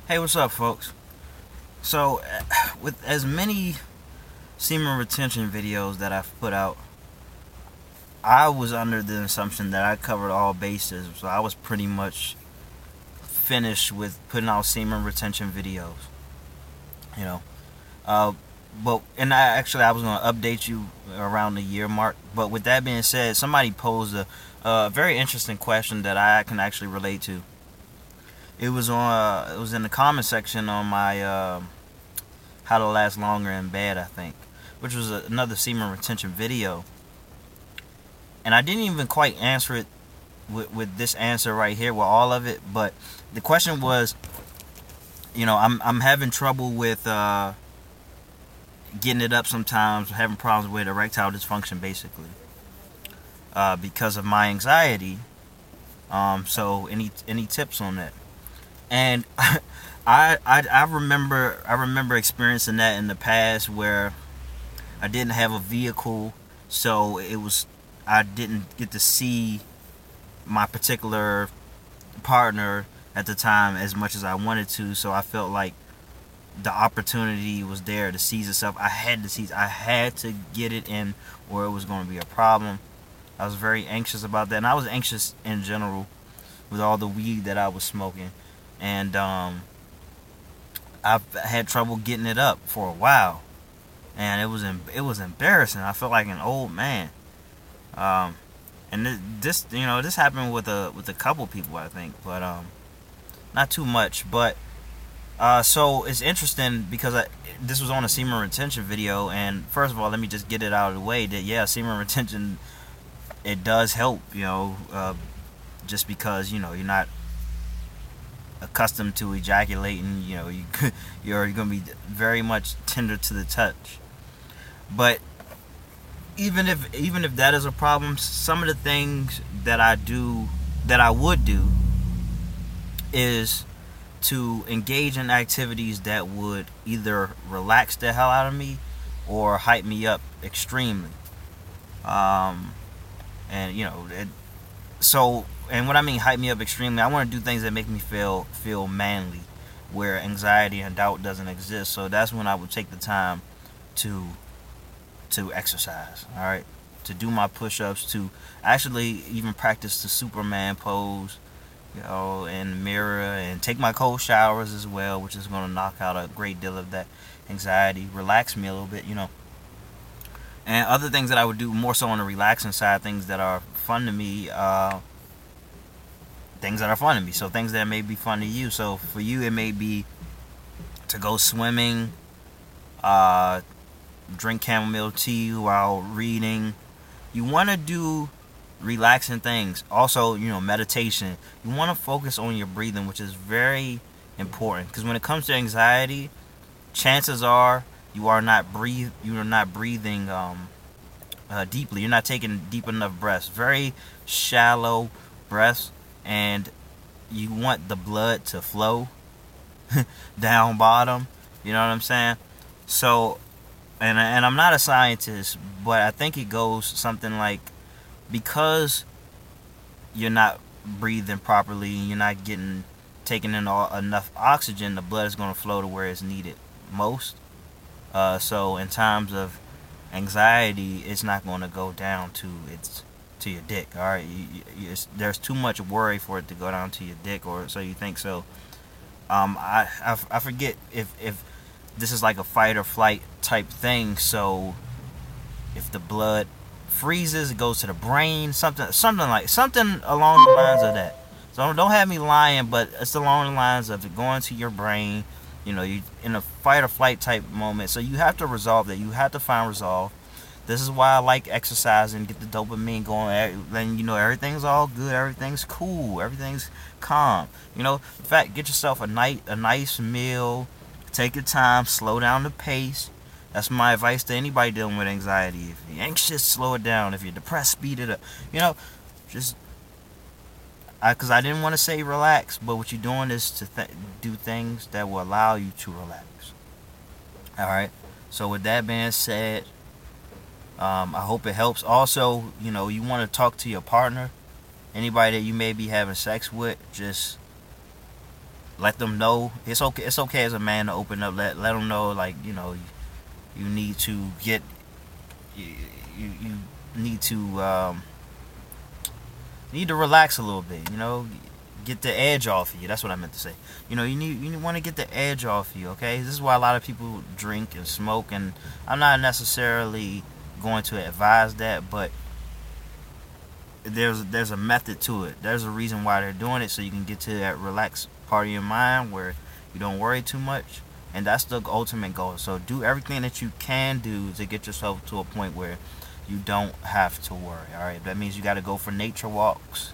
Hey, what's up, folks? So, with as many semen retention videos that I've put out, I was under the assumption that I covered all bases. So I was pretty much finished with putting out semen retention videos. You know, uh, I was going to update you around the year mark. But with that being said, somebody posed a very interesting question that I can actually relate to. It was in the comment section on my how to last longer in bed, I think, which was another semen retention video. And I didn't even quite answer it with this answer right here, with all of it. But the question was, I'm having trouble with getting it up sometimes, having problems with erectile dysfunction, basically, because of my anxiety. So any tips on that? And I remember experiencing that in the past where I didn't have a vehicle, so I didn't get to see my particular partner at the time as much as I wanted to. So I felt like the opportunity was there to seize itself. I had to get it in, or it was going to be a problem. I was very anxious about that, and I was anxious in general with all the weed that I was smoking, and I've had trouble getting it up for a while, and it was embarrassing. I felt like an old man. Um, and this happened with a couple people, I think, but not too much. But so it's interesting because this was on a semen retention video, and first of all, let me just get it out of the way that yeah, semen retention, it does help. Just because you're not accustomed to ejaculating, you're gonna be very much tender to the touch. But even if that is a problem, some of the things that I would do is to engage in activities that would either relax the hell out of me or hype me up extremely. Um, and and when I mean hype me up extremely, I want to do things that make me feel manly, where anxiety and doubt doesn't exist. So that's when I would take the time to exercise. All right, to do my push-ups, to actually even practice the Superman pose, in the mirror, and take my cold showers as well, which is going to knock out a great deal of that anxiety, relax me a little bit. And other things that I would do more so on the relaxing side, things that are fun to me, So things that may be fun to you. So for you, it may be to go swimming, uh, drink chamomile tea while reading. You want to do relaxing things. Also, meditation. You want to focus on your breathing, which is very important, because when it comes to anxiety, chances are you are not breathing deeply. You're not taking deep enough breaths. Very shallow breaths, and you want the blood to flow down bottom. You know what I'm saying? So, and I'm not a scientist, but I think it goes something like, because you're not breathing properly, you're not taking in enough oxygen, the blood is going to flow to where it's needed most. So in times of anxiety, it's not going to go down to your dick. All right, there's too much worry for it to go down to your dick, or so you think. So I forget if this is like a fight or flight type thing. So if the blood freezes, it goes to the brain, something along the lines of that. So don't have me lying, but it's along the lines of it going to your brain. You in a fight or flight type moment. So you have to resolve that. You have to find resolve. This is why I like exercising, get the dopamine going. Then everything's all good, everything's cool, everything's calm. In fact, get yourself a nice meal. Take your time, slow down the pace. That's my advice to anybody dealing with anxiety. If you're anxious, slow it down. If you're depressed, speed it up. Just because I didn't want to say relax, but what you're doing is to do things that will allow you to relax. All right. So with that being said, I hope it helps. Also, you want to talk to your partner, anybody that you may be having sex with. Just Let them know it's okay. It's okay as a man to open up. Let them know, like, you need to get you need to relax a little bit. Get the edge off of you. That's what I meant to say. You want to get the edge off of you. Okay, this is why a lot of people drink and smoke, and I'm not necessarily going to advise that, but there's a method to it. There's a reason why they're doing it, so you can get to that relaxed part of your mind where you don't worry too much, and that's the ultimate goal. So do everything that you can do to get yourself to a point where you don't have to worry. All right, that means you got to go for nature walks,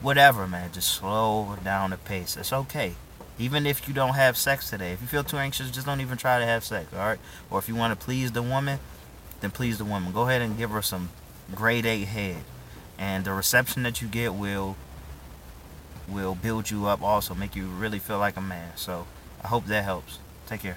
whatever, man. Just slow down the pace. It's okay. Even if you don't have sex today, if you feel too anxious, just don't even try to have sex. All right, or if you want to please the woman, then please the woman. Go ahead and give her some grade A head, and the reception that you get will build you up, also make you really feel like a man. So I hope that helps. Take care.